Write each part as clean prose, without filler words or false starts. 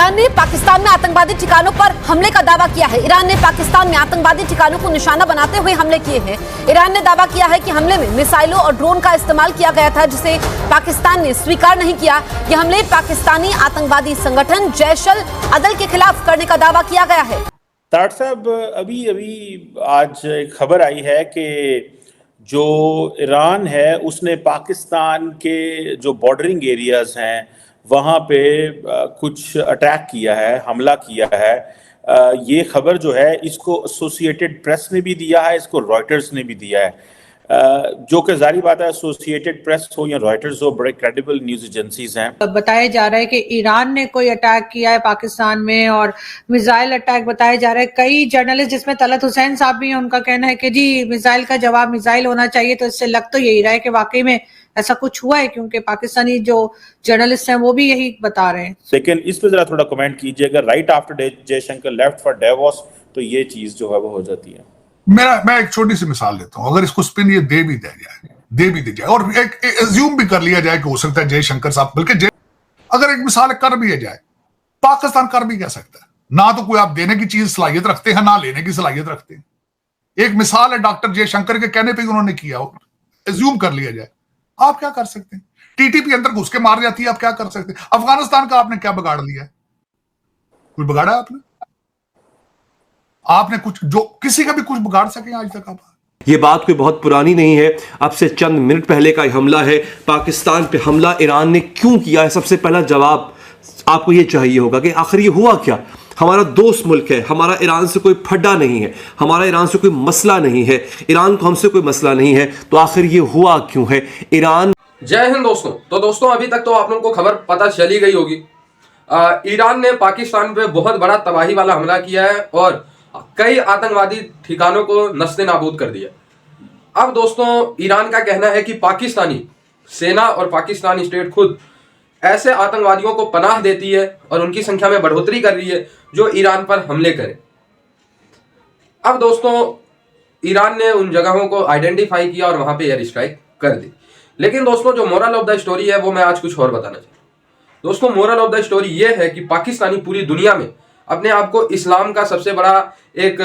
Iran ने पाकिस्तान में आतंकवादी ठिकानों पर हमले का दावा किया है। ईरान ने पाकिस्तान में आतंकवादी ठिकानों को निशाना बनाते हुए हमले किए हैं। ईरान ने दावा किया है कि हमले में मिसाइलों और ड्रोन का इस्तेमाल किया गया था, जिसे पाकिस्तान ने स्वीकार नहीं किया। ये हमले पाकिस्तानी आतंकवादी संगठन जैश-अल अदल के खिलाफ करने का दावा किया गया है। ताड़ साहब, अभी आज एक खबर आई है कि जो ईरान है उसने पाकिस्तान के जो बॉर्डरिंग एरियाज हैं वहाँ पे कुछ अटैक किया है, हमला किया है। ये खबर जो है इसको एसोसिएटेड प्रेस ने भी दिया है, इसको रॉयटर्स ने भी दिया है। जो कि जारी बात है, एसोसिएटेड प्रेस हो या रॉयटर्स हो, बड़े क्रेडिबल न्यूज एजेंसीज हैं। बताया जा रहा है कि ईरान ने कोई अटैक किया है पाकिस्तान में और मिसाइल अटैक बताया जा रहा है। कई जर्नलिस्ट जिसमें तलत हुसैन साहब भी हैं, उनका कहना है कि जी मिसाइल का जवाब मिसाइल होना चाहिए। तो इससे लग तो यही रहा है कि वाकई में ऐसा कुछ हुआ है, क्योंकि पाकिस्तानी जो जर्नलिस्ट हैं वो भी यही बता रहे हैं। लेकिन इस पे जरा थोड़ा कमेंट कीजिएगा। Right after Jaishankar left for Davos, तो ये चीज जो है वो हो जाती है। मैं एक छोटी सी मिसाल देता हूं। अगर इसको स्पिन ये दे भी दी जाए और एक एज्यूम भी कर लिया जाए कि हो सकता है जयशंकर साहब, बल्कि अगर एक मिसाल कर भी जाए, पाकिस्तान कर भी कह सकता है। ना तो कोई आप देने की चीज सलाहियत रखते हैं, ना लेने की सलाहियत रखते हैं। एक मिसाल है डॉक्टर जयशंकर के कहने पे उन्होंने किया, एज्यूम कर लिया जाए, आप क्या कर सकते हैं? टीटीपी अंदर घुस के मार जाती है, आप क्या कर सकते हैं? अफगानिस्तान का आपने क्या बिगाड़ लिया है? कुछ बिगाड़ा आपने कुछ जो किसी का भी कुछ बिगाड़ सके आज तक आप? ये बात कोई बहुत पुरानी नहीं है, अब से चंद मिनट पहले का हमला है। पाकिस्तान पे हमला ईरान ने क्यों किया है? सबसे पहला जवाब आपको ये चाहिए होगा कि आखिर ये हुआ क्या। हमारा दोस्त मुल्क है, हमारा ईरान से कोई फड्डा नहीं है, हमारा ईरान से कोई मसला नहीं है, ईरान को हमसे कोई मसला नहीं है, तो आखिर ये हुआ क्यों है? ईरान। जय हिंद दोस्तों। तो दोस्तों, अभी तक तो आप लोगों को खबर पता चली गई होगी, ईरान ने पाकिस्तान पे बहुत बड़ा तबाही वाला हमला किया है और कई आतंकवादी ठिकानों को नस्ते नाबूद कर दिया। अब दोस्तों, ईरान का कहना है कि पाकिस्तानी सेना और पाकिस्तानी स्टेट खुद ऐसे आतंकवादियों को पनाह देती है और उनकी संख्या में बढ़ोतरी कर रही है जो ईरान पर हमले करें। अब दोस्तों, ईरान ने उन जगहों को आइडेंटिफाई किया और वहां पे एयर स्ट्राइक कर दी। लेकिन दोस्तों, जो मोरल ऑफ द स्टोरी है वो मैं आज कुछ और बताना चाहता हूं। दोस्तों, मोरल ऑफ द स्टोरी ये है कि पाकिस्तानी पूरी दुनिया में अपने आप को इस्लाम का सबसे बड़ा एक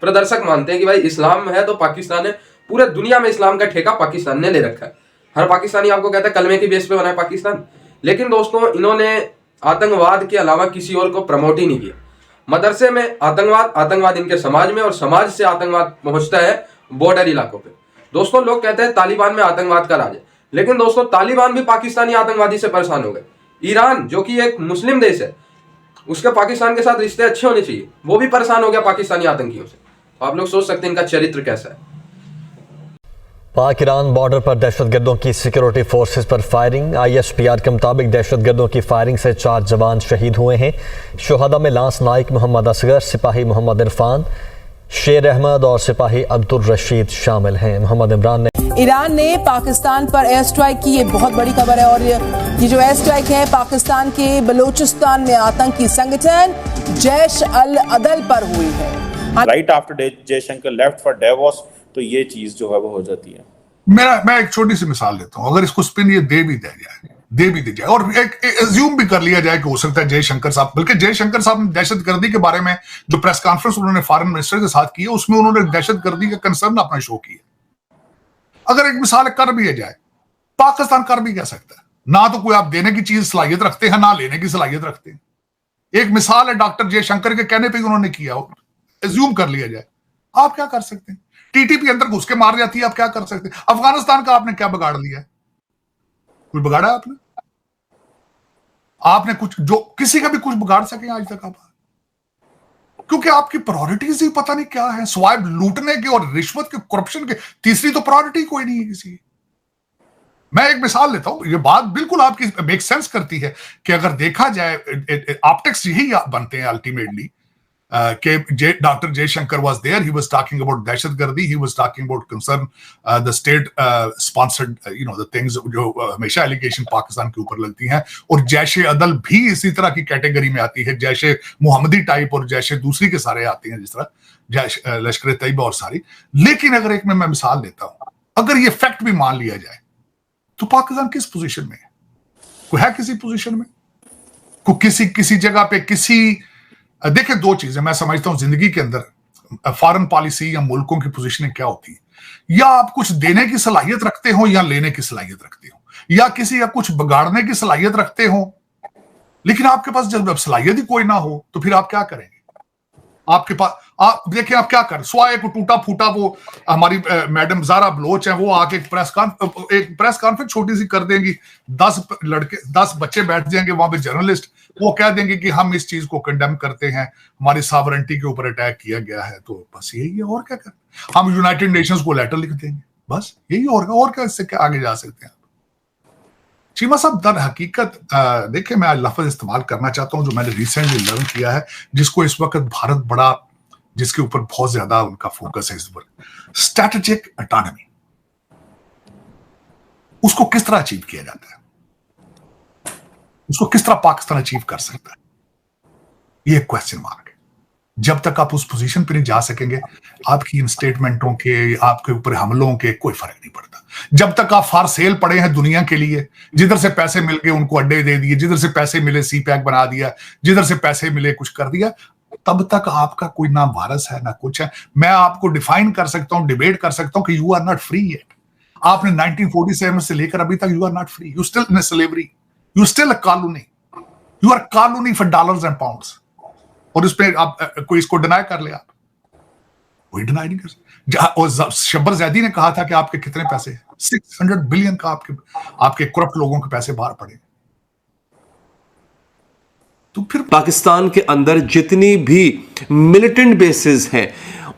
प्रदर्शक मानते हैं कि भाई इस्लाम है तो पाकिस्तान है। पूरे दुनिया में इस्लाम का ठेका पाकिस्तान ने ले रखा है। हर पाकिस्तानी आपको कहता है कलमे की बेस पे बना है पाकिस्तान। लेकिन दोस्तों, इन्होंने आतंकवाद के अलावा किसी और को प्रमोट ही नहीं किया। मदरसे में आतंकवाद, आतंकवाद इनके समाज में, और समाज से आतंकवाद पहुंचता है बॉर्डर इलाकों पे। दोस्तों, लोग कहते हैं तालिबान में आतंकवाद का राज है, लेकिन दोस्तों तालिबान भी पाकिस्तानी आतंकवादी से परेशान हो गए। ईरान जो कि एक मुस्लिम देश है, उसके पाकिस्तान के साथ रिश्ते अच्छे होने चाहिए, वो भी परेशान हो गया पाकिस्तानी आतंकियों से। तो आप लोग सोच सकते हैं इनका चरित्र कैसा है। पाक ईरान बॉर्डर पर दहशतगर्दों की सिक्योरिटी फोर्सेस पर फायरिंग। ISPR के मुताबिक दहशतगर्दों की फायरिंग से 4 जवान शहीद हुए हैं। शुहदा में लांस नाइक मोहम्मद असगर, सिपाही मोहम्मद इरफान, शेर अहमद और सिपाही अब्दुल रशीद शामिल हैं। मोहम्मद इमरान ने ईरान ने पाकिस्तान पर एयर स्ट्राइक की, ये बहुत बड़ी खबर है। और ये जो एयर स्ट्राइक है पाकिस्तान के बलूचिस्तान में आतंकी संगठन जैश-अल अदल पर हुई है। Right after Jaishankar left for Davos, तो ये चीज जो है वो हो जाती है। मैं एक छोटी सी मिसाल देता हूं। अगर इसको स्पिन ये दे भी दी जाए और एक एज्यूम भी कर लिया जाए कि हो सकता है जयशंकर साहब, बल्कि जयशंकर साहब ने दहशतगर्दी के बारे में जो प्रेस कॉन्फ्रेंस उन्होंने फॉरेन मिनिस्टर के साथ की है, उसमें उन्होंने दहशतगर्दी का कंसर्न अपना शो किया। अगर एक मिसाल कर भी जाए, पाकिस्तान कर भी कह सकता है। ना तो कोई आप देने की चीज सलाहियत रखते हैं, ना लेने की सलाहियत रखते हैं। एक मिसाल है डॉक्टर जयशंकर के कहने पे उन्होंने किया, एज्यूम कर लिया जाए, आप क्या कर सकते हैं? टीटीपी अंदर घुस के मार जाती है, आप क्या कर सकते हैं? अफगानिस्तान का आपने क्या बिगाड़ लिया है? कुछ बिगाड़ा आपने कुछ जो किसी का भी कुछ बिगाड़ सके आज तक आप? क्योंकि आपकी प्रायोरिटीज ही पता नहीं क्या है। स्वाइप लूटने के और रिश्वत के, करप्शन के, तीसरी तो प्रायोरिटी कोई नहीं है किसी। मैं एक मिसाल लेता हूं, ये बात बिल्कुल आपकी मेक सेंस करती है कि अगर देखा जाए ऑप्टिक्स यही बनते हैं अल्टीमेटली कि doctor Jaishankar was there, he was talking about दहशतगर्दी, he was talking about concern the state sponsored the things जो हमेशा एलिगेशन पाकिस्तान के ऊपर लगती हैं। और जैशे अदल भी इसी तरह की कैटेगरी में आती है, जैशे मोहम्मदी टाइप और जैशे दूसरी के सारे आते हैं, जिस तरह जैश लश्कर तैयबा और सारी। लेकिन अगर एक मैं मिसाल देता हूं, अगर ये फैक्ट भी मान लिया जाए तो पाकिस्तान किस पोजीशन में है? कोई है किसी पोजीशन में? को किसी जगह पे देखिए, दो चीजें मैं समझता हूं जिंदगी के अंदर, फॉरेन पॉलिसी या मुल्कों की पोजीशनिंग क्या होती है, या आप कुछ देने की सलाहियत रखते हो या लेने की सलाहियत रखते हो, या कुछ बिगाड़ने की सलाहियत रखते हो, लेकिन आपके पास जब सलाहियत ही कोई ना हो तो फिर आप क्या करेंगे? आपके पास आप देखिए आप क्या कर, स्वाए को टूटा फूटा वो हमारी मैडम ज़ारा बलोच है, वो आके एक प्रेस कॉन्फ्रेंस छोटी सी कर देंगी, 10 बच्चे बैठ जाएंगे वहां पे जर्नलिस्ट, वो कह देंगे कि हम इस चीज को कंडेम करते हैं, हमारी सॉवरेंटी के ऊपर अटैक किया गया है। तो बस यही है, और क्या कर, हम यूनाइटेड नेशंस को लेटर लिख देंगे, बस यही, और क्या, इससे क्या आगे जा सकते हैं? चीमा साहब, दर हकीकत देखिए, मैं लफ्ज इस्तेमाल करना चाहता हूं जो मैंने रिसेंटली लर्न किया है, जिसको इस वक्त भारत बड़ा, जिसके ऊपर बहुत ज्यादा उनका फोकस है इस वक्त, स्ट्रैटेजिक ऑटोनॉमी। उसको किस तरह अचीव किया जाता है, उसको किस तरह पाकिस्तान अचीव कर सकता है, ये एक क्वेश्चन मार्क है। जब तक आप उस पोजीशन पे नहीं जा सकेंगे, आपकी इन स्टेटमेंटों के, आपके ऊपर हमलों के कोई फर्क नहीं पड़ता। जब तक आप फॉर सेल पड़े हैं दुनिया के लिए, जिधर से पैसे मिल गए उनको अड्डे दे दिए, जिधर से पैसे मिले सी पैक बना दिया, जिधर से पैसे मिले कुछ कर दिया, तब तक आपका कोई ना वारस है ना कुछ है। मैं आपको डिफाइन कर सकता हूं, डिबेट कर सकता हूं कि you are not free yet. आपने 1947 से लेकर अभी तक you are not free, you still in slavery, you still a colony, you are colony for dollars and pounds. और उस पर आप कोई इसको डिनाई कर ले, आप कोई डिनाई नहीं कर सकते। और शब्बर जैदी ने कहा था कि आपके कितने पैसे, 600 बिलियन का आपके करप्ट लोगों के पैसे बाहर पड़े। तो फिर पाकिस्तान के अंदर जितनी भी मिलिटेंट बेसिस हैं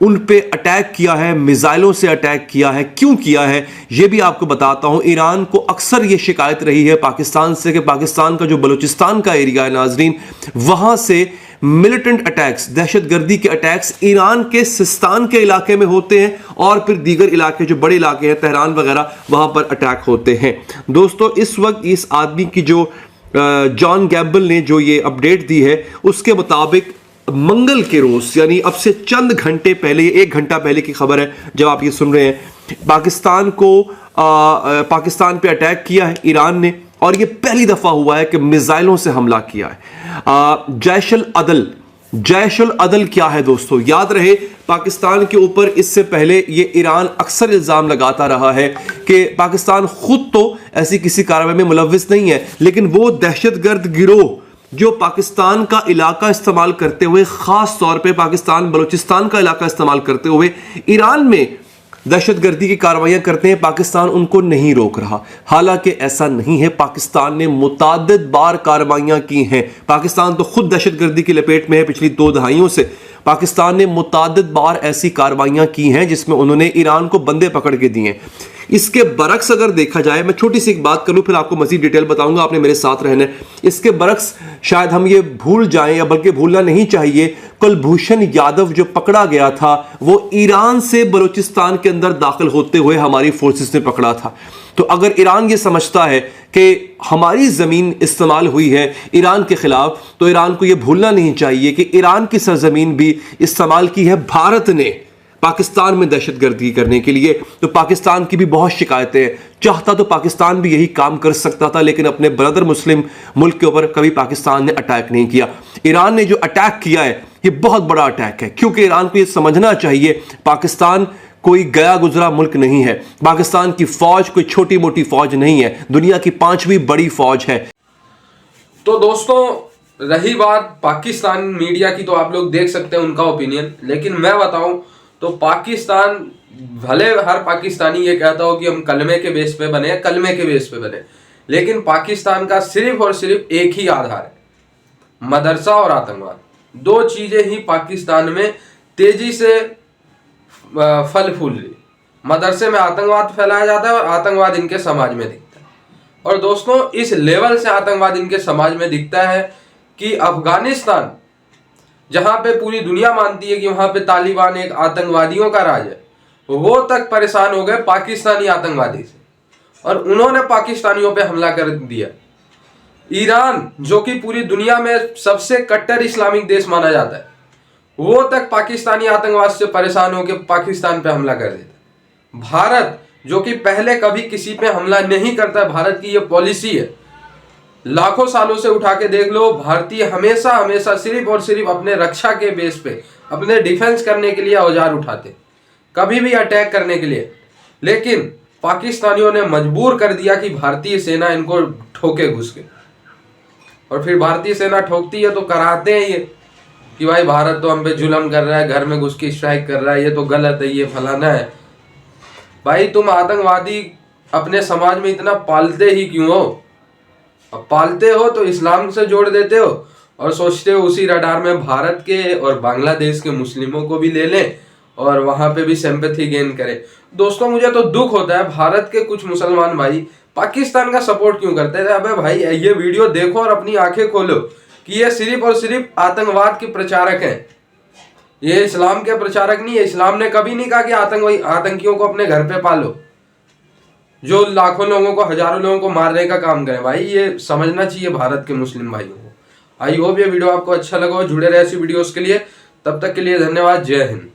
उन पे अटैक किया है, मिसाइलों से अटैक किया है। क्यों किया है ये भी आपको बताता हूं। ईरान को अक्सर ये शिकायत रही है पाकिस्तान से कि पाकिस्तान का जो बलूचिस्तान का एरिया है नाजरीन, वहां से मिलिटेंट अटैक्स, दहशतगर्दी के अटैक्स ईरान के सिस्तान के इलाके में होते हैं और फिर दीगर इलाके जो बड़े इलाके हैं तेहरान वगैरह, वहां पर अटैक होते हैं। दोस्तों, इस वक्त इस आदमी की जो जॉन गैम्बल ने जो ये अपडेट दी है, उसके मुताबिक मंगल के रोज, यानी अब से चंद घंटे पहले, 1 घंटा पहले की खबर है जब आप ये सुन रहे हैं, पाकिस्तान पे अटैक किया है ईरान ने, और ये पहली दफा हुआ है कि मिसाइलों से हमला किया है। जैश अल अदल क्या है दोस्तों? याद रहे, पाकिस्तान के ऊपर इससे पहले ये ईरान अक्सर इल्जाम लगाता रहा है कि पाकिस्तान खुद तो ऐसी किसी कार्रवाई में मुलव्विस नहीं है, लेकिन वो दहशतगर्द गिरोह जो पाकिस्तान का इलाका इस्तेमाल करते हुए, खास तौर पे पाकिस्तान बलूचिस्तान का इलाका इस्तेमाल करते हुए ईरान में दहशतगर्दी की कार्रवाइयां करते हैं, पाकिस्तान उनको नहीं रोक रहा। हालांकि ऐसा नहीं है, पाकिस्तान ने मुताद्दिद बार कार्रवाइयां की हैं। पाकिस्तान तो खुद दहशतगर्दी की लपेट में है पिछली 2 दहाइयों से। पाकिस्तान ने मुताद्दिद बार ऐसी कार्रवाइयां की हैं जिसमें उन्होंने ईरान को बंदे पकड़ के दिए। इसके बरक्स अगर देखा जाए, मैं छोटी सी एक बात करूं फिर आपको मजीद डिटेल बताऊंगा, आपने मेरे साथ रहना है। इसके बरक्स शायद हम ये भूल जाएं, या बल्कि भूलना नहीं चाहिए, कुलभूषण यादव जो पकड़ा गया था वो ईरान से बलूचिस्तान के अंदर दाखिल होते हुए हमारी फोर्सेस ने पकड़ा था। तो अगर ईरान ये समझता है कि हमारी जमीन इस्तेमाल हुई है ईरान के खिलाफ, तो ईरान को यह भूलना नहीं चाहिए कि ईरान की सरजमीन भी इस्तेमाल की है भारत ने पाकिस्तान में दहशतगर्दी करने के लिए। तो पाकिस्तान की भी बहुत शिकायतें हैं। चाहता तो पाकिस्तान भी यही काम कर सकता था, लेकिन अपने ब्रदर मुस्लिम मुल्क के ऊपर कभी पाकिस्तान ने अटैक नहीं किया। ईरान ने जो अटैक किया है ये बहुत बड़ा अटैक है, क्योंकि ईरान को ये समझना चाहिए पाकिस्तान कोई गया गुजरा मुल्क नहीं है। पाकिस्तान की फौज कोई छोटी मोटी फौज नहीं है, दुनिया की 5वीं बड़ी फौज है। तो दोस्तों, रही बात पाकिस्तान मीडिया की, तो आप लोग देख सकते हैं उनका ओपिनियन, लेकिन मैं बताऊं तो पाकिस्तान, भले हर पाकिस्तानी ये कहता हो कि हम कलमे के बेस पे बने, कलमे के बेस पे बने, लेकिन पाकिस्तान का सिर्फ और सिर्फ एक ही आधार है, मदरसा और आतंकवाद। 2 चीजें ही पाकिस्तान में तेजी से फल फूल रही। मदरसे में आतंकवाद फैलाया जाता है और आतंकवाद इनके समाज में दिखता है। और दोस्तों, इस लेवल से आतंकवाद इनके समाज में दिखता है कि अफगानिस्तान, जहां पे पूरी दुनिया मानती है कि वहां पे तालिबान एक आतंकवादियों का राज है, वो तक परेशान हो गए पाकिस्तानी आतंकवादी से, और उन्होंने पाकिस्तानियों पे हमला कर दिया। ईरान, जो कि पूरी दुनिया में सबसे कट्टर इस्लामिक देश माना जाता है, वो तक पाकिस्तानी आतंकवाद से परेशान होकर पाकिस्तान पे हमला कर देता। भारत, जो कि पहले कभी किसी पे हमला नहीं करता, भारत की ये पॉलिसी है, लाखों सालों से उठा के देख लो, भारतीय हमेशा हमेशा सिर्फ और सिर्फ अपने रक्षा के बेस पे, अपने डिफेंस करने के लिए औजार उठाते, कभी भी अटैक करने के लिए। लेकिन पाकिस्तानियों ने मजबूर कर दिया कि भारतीय सेना इनको ठोके घुस के, और फिर भारतीय सेना ठोकती है तो कराते हैं ये कि भाई भारत तो हम पे जुल्म कर रहा है, घर में घुस के स्ट्राइक कर रहा है, ये तो गलत है, ये फलाना है। भाई तुम आतंकवादी अपने समाज में इतना पालते ही क्यों हो? अब पालते हो तो इस्लाम से जोड़ देते हो और सोचते हो उसी रडार में भारत के और बांग्लादेश के मुस्लिमों को भी ले लें और वहां पे भी सिंपैथी गेन करें। दोस्तों मुझे तो दुख होता है, भारत के कुछ मुसलमान भाई पाकिस्तान का सपोर्ट क्यों करते हैं? अबे भाई ये वीडियो देखो और अपनी आंखें खोलो कि ये सिर्फ और सिर्फ आतंकवाद के प्रचारक हैं, ये इस्लाम के प्रचारक नहीं है। इस्लाम ने कभी नहीं कहा कि आतंकियों को अपने घर पे पालो, जो लाखों लोगों को, हजारों लोगों को मारने का काम करें। भाई ये समझना चाहिए भारत के मुस्लिम भाइयों को। आई होप ये वीडियो आपको अच्छा लगा हो। जुड़े रहे ऐसी वीडियोस के लिए, तब तक के लिए धन्यवाद। जय हिंद।